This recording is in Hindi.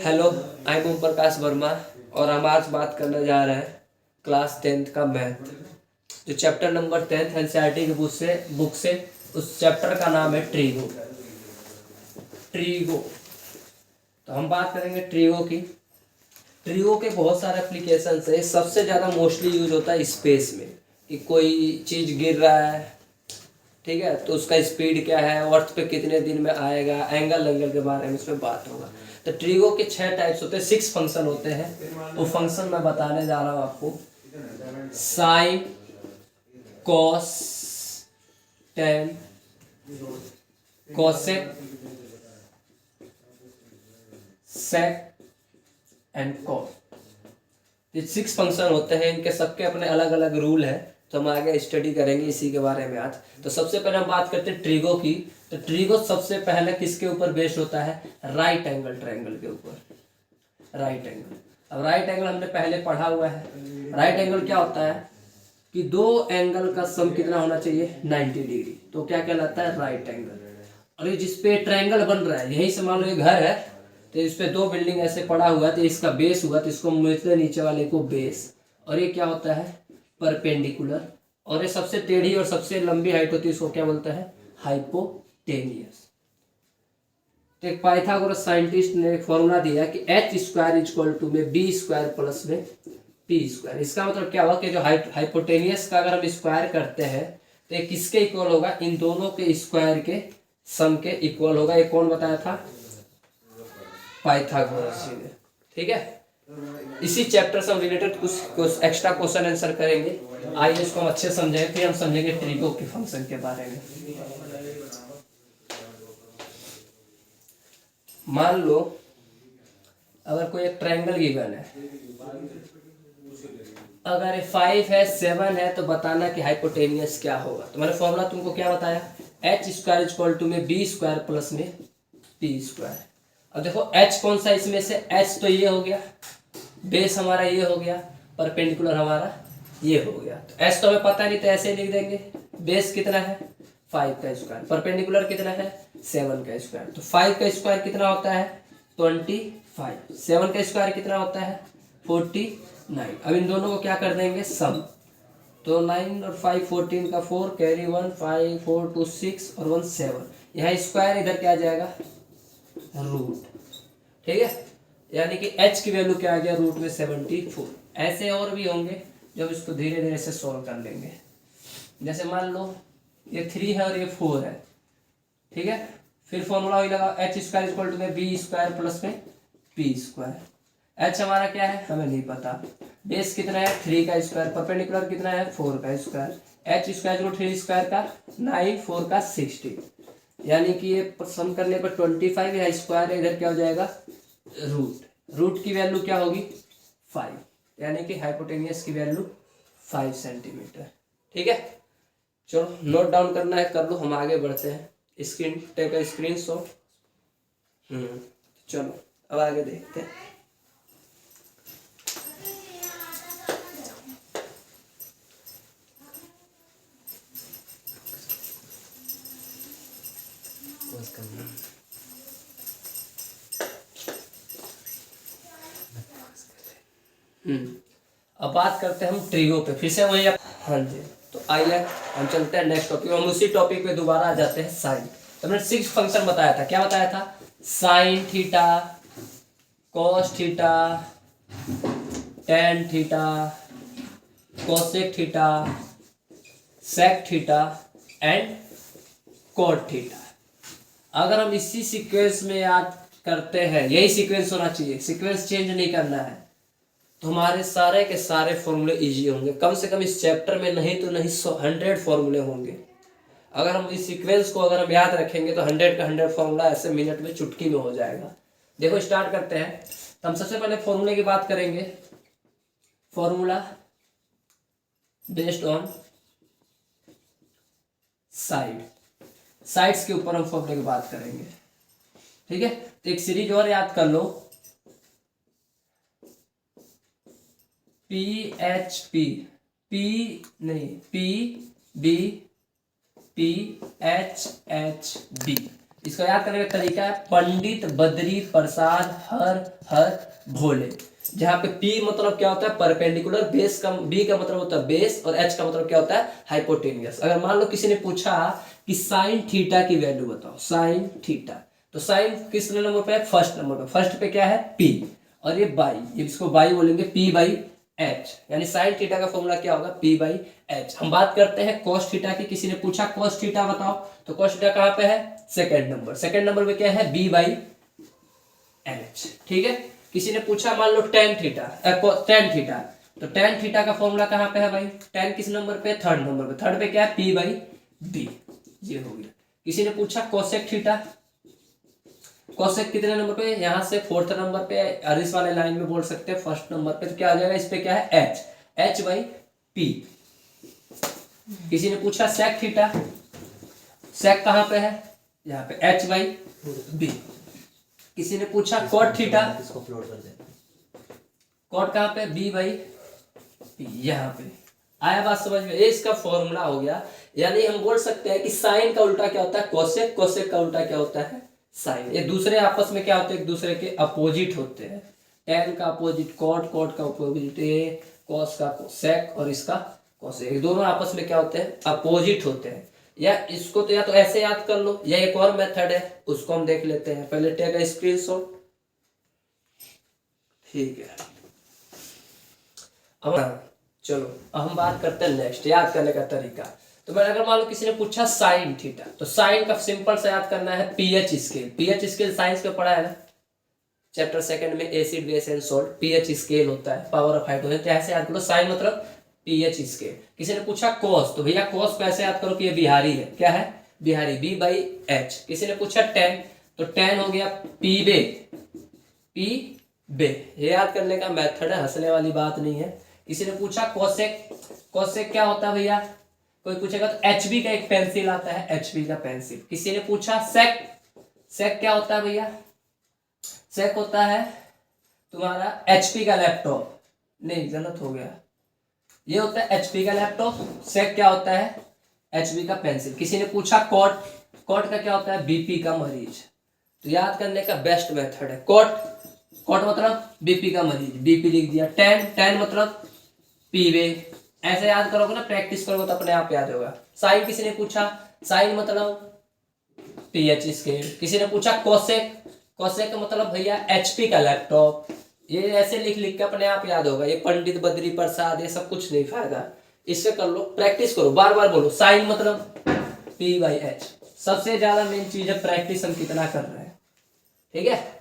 Hello, I am Om Prakash Verma और हम आज बात करने जा रहे हैं क्लास 10th का मैथ। जो चैप्टर नंबर 10 एनसीईआरटी की बुक से उस चैप्टर का नाम है ट्रीगो। ट्रीगो तो हम बात करेंगे ट्रीगो की। ट्रीगो के बहुत सारे एप्लीकेशंस है। सबसे ज़्यादा मोस्टली यूज होता है स्पेस में, कि कोई चीज़ गिर रहा है, ठीक है, तो उसका स्पीड क्या है, अर्थ पे कितने दिन में आएगा, एंगल के बारे में इसमें बात होगा। तो ट्रीगो के 6 टाइप्स होते हैं, 6 फंक्शन होते हैं। वो फंक्शन मैं बताने जा रहा हूँ आपको। Sine, cos, tan, cosec, sec and cos. ये 6 फंक्शन होते हैं। इनके सबके अपने अलग अलग रूल हैं, तो हम आगे स्टडी करेंगे इसी के बारे में आज। तो सबसे पहले हम बात करते हैं ट्रीगो की। तो ट्रीगो सबसे पहले किसके ऊपर बेस्ड होता है? राइट एंगल ट्रायंगल के ऊपर। राइट एंगल, अब राइट एंगल हमने पहले पढ़ा हुआ है। राइट एंगल क्या होता है कि दो एंगल का सम कितना होना चाहिए? 90 डिग्री। तो क्या कहलाता है? Right angle. और ये जिसपे ट्रायंगल बन रहा है, यही से मान लो ये घर है, तो इस पे दो बिल्डिंग ऐसे पड़ा हुआ है, तो इसका बेस हुआ, तो इसको मिलते नीचे वाले को बेस। और ये क्या होता है? परपेंडिकुलर। और ये सबसे टेढ़ी और सबसे लंबी हाइट होती है, इसको क्या बोलते हैं? हाइपोटेनियस। तो एक पाइथागोरस साइंटिस्ट ने एक फॉर्मूला दिया कि h स्क्वायर इक्वल टू में b स्क्वायर प्लस में p स्क्वायर। इसका मतलब क्या हुआ कि जो हाइपोटेनियस का अगर हम स्क्वायर करते हैं तो ये किसके इक्वल होगा? इन दोनों के स्क्वायर के सम के इक्वल होगा। ये कौन बताया था? पाइथागोरस जी ने। ठीक है, इसी चैप्टर से हम रिलेटेड कुछ एक्स्ट्रा क्वेश्चन आंसर करेंगे। आइए इसको हम अच्छे समझेंगे, फिर हम समझेंगे ट्रीगो के फंक्शन के बारे में। मान लो अगर कोई एक ट्रायंगल गिवन है, अगर 5 है 7 है, तो बताना कि हाइपोटेनियस क्या होगा। तो मैंने फॉर्मूला तुमको क्या बताया? h स्क्वायर इक्वल टू में b स्क्वायर प्लस में p स्क्वायर। अब देखो h कौन सा इसमें से? h तो ये हो गया, बेस हमारा ये हो गया, परपेंडिकुलर हमारा ये हो गया। तो h तो हमें पता नहीं, तो ऐसे लिख देंगे। बेस कितना है? 5 का स्क्वायर। परपेंडिकुलर कितना है? 7 का स्क्वायर। तो 5 का स्क्वायर कितना होता है? 25। 7 का स्क्वायर कितना होता है? 49। अब इन दोनों को क्या कर देंगे? सम। तो 9 और 5 14 का 4 कैरी 1 5 4 2 6 और 1 7। यहाँ स्क्वायर इधर क्या आ जाएगा? रूट। ठीक है, यानी कि h की वैल्यू क्या आ गया? रूट में 74। ऐसे और भी होंगे जो इसको धीरे धीरे से सॉल्व कर लेंगे। जैसे मान लो ये 3 है और ये 4 है, ठीक है, फिर फॉर्मूला वही लगा, h स्क्वायर इक्वल टू में b स्क्वायर प्लस में p स्क्वायर। h हमारा क्या है? हमें नहीं पता। बेस कितना है? 3 का स्क्वायर। परपेंडिकुलर कितना है? 4 का square. h square root 3 square का 9, 4 का 60, यानी कि ये सम करने पर 25। या स्क्वायर इधर क्या हो जाएगा? रूट। रूट की वैल्यू क्या होगी? 5, यानी कि हाइपोटेनियस की वैल्यू 5 सेंटीमीटर। ठीक है, चलो नोट डाउन करना है कर लो, हम आगे बढ़ते हैं। Screen take a screenshot. चलो अब आगे देखते हैं। अब बात करते हैं हम ट्रीगो पे। फिर से वही हाँ जी, तो आइए हम चलते हैं नेक्स्ट टॉपिक। हम उसी टॉपिक पे दोबारा आ जाते हैं, साइन। तो मैंने 6 फंक्शन बताया था। क्या बताया था? Sine theta, cos theta, tan theta, cosec theta, sec theta and cot theta. अगर हम इसी सीक्वेंस में याद करते हैं, यही सीक्वेंस होना चाहिए, सीक्वेंस चेंज नहीं करना है, तो हमारे सारे के सारे फॉर्मूले इजी होंगे। कम से कम इस चैप्टर में नहीं तो नहीं 100 फॉर्मूले होंगे। अगर हम इस सीक्वेंस को अगर हम याद रखेंगे तो 100 का 100 फॉर्मूला ऐसे मिनट में चुटकी में हो जाएगा। देखो स्टार्ट करते हैं। तो हम सबसे पहले फॉर्मूले की बात करेंगे। फॉर्मूला बेस्ड ऑन साइड्स के ऊपर हम फॉर्मूले की बात करेंगे। ठीक है, तो एक सीरीज और याद कर लो, PHP, PB, PHHB। इसको याद करने का तरीका है पंडित बद्री प्रसाद हर हर भोले। जहाँ पे P मतलब क्या होता है परपेंडिकुलर, बेस का B का मतलब होता है बेस और H का मतलब क्या होता है हाइपोटेनियस। अगर मान लो किसी ने पूछा कि साइन थीटा की वैल्यू बताओ, साइन थीटा, तो साइन किस नंबर पे है, फर्स्ट नंबर पे। फर्स्ट पे क्या है P और ये बाई, ये इसको बाई बोलेंगे P बाई H, यानी साइन थीटा का फॉर्मूला क्या होगा P बाई H। हम बात करते हैं कॉस थीटा की। किसी ने पूछा कॉस थीटा बताओ, तो कॉस थीटा कहाँ पे है, सेकेंड नंबर। सेकेंड नंबर पे क्या है B बाई H, ठीक है। किसी ने पूछा मान लो टेन थीटा, टेन थीटा, तो टेन थीटा का फॉर्मूला कहाँ पे है भाई, टेन किस नंबर पे, थर्ड नंबर पे। थर्ड पे क्या है P बाई B, ये हो गया। किसी ने पूछा कोसेक थीटा, कोसेक कितने नंबर पे, यहाँ से फोर्थ नंबर पे, और इस वाले लाइन में बोल सकते हैं फर्स्ट नंबर पे, तो क्या आ जाएगा, इस पे क्या है H, H बाई P। किसी ने पूछा सेक थीटा, सेक कहाँ पे है, यहाँ पे H बाई B। किसी ने पूछा कॉट थीटा, इसको फ्लोट कर दे, कॉट कहाँ पे, B बाई P, यहाँ पे। आया बात समझ में, ये इसका फॉर्मूला हो गया। यानी हम बोल सकते हैं कि साइन का उल्टा क्या होता है कोसेक, कोसेक का उल्टा क्या होता है साइन। ये दूसरे आपस में क्या होते हैं, एक दूसरे के अपोजिट होते हैं। टेन का अपोजिट कॉट, कॉट का अपोजिट ये, कॉस का कोसेक और इसका कोसेक, दोनों आपस में क्या होते हैं, अपोजिट होते हैं। या इसको तो या तो ऐसे याद कर लो, या एक और मेथड है उसको हम देख लेते हैं। पहले टेक अ स्क्रीनशॉट, ठीक है। अब चलो अब हम बात करते हैं नेक्स्ट याद करने का तरीका। तो मैंने अगर मान लो किसी ने पूछा साइन थीटा, तो साइन का सिंपल से याद करना है pH scale. PH scale science में पढ़ा है ना, चैप्टर सेकंड में acid base and salt, pH scale होता है, पावर ऑफ हाइड्रोजन। ऐसे याद करो, साइन मतलब पीएच स्केल। किसी ने पूछा कॉस, तो भैया कॉस को ऐसे याद करो कि ये बिहारी है, क्या है बिहारी, B बाई H। किसी ने पूछा टेन, तो टेन हो गया P बे, P बे। ये याद करने का मेथड है, हंसने वाली बात नहीं है। किसी ने पूछा कोसेक, कोसेक क्या होता है भैया, कोई पूछेगा तो HB का एक पेंसिल आता है, HB का पेंसिल। किसी ने पूछा सेक, सेक क्या होता है भैया, सेक होता है तुम्हारा HP का लैपटॉप, नहीं गलत हो गया, ये होता है HP का लैपटॉप। सेक क्या होता है, HB का पेंसिल। किसी ने पूछा कॉट, कॉट का क्या होता है BP का मरीज। तो याद करने का बेस्ट मेथड है कॉट, कॉट मतलब BP का मरीज, BP लिख दिया। टेन, टेन मतलब P वे, ऐसे याद करोगे ना, प्रैक्टिस करोगे तो अपने आप याद होगा। साइन किसी ने पूछा, साइन मतलब पीएच स्केल। किसी ने पूछा कोसेक, कोसेक का मतलब भैया HP का लैपटॉप। ये ऐसे लिख लिख के अपने आप याद होगा। ये पंडित बद्री प्रसाद, ये सब कुछ नहीं फायदा, इससे कर लो, प्रैक्टिस करो, बार बार बोलो। साइन मतलब P बाई H। सबसे ज्यादा मेन चीज है प्रैक्टिस, हम कितना कर रहे हैं, ठीक है।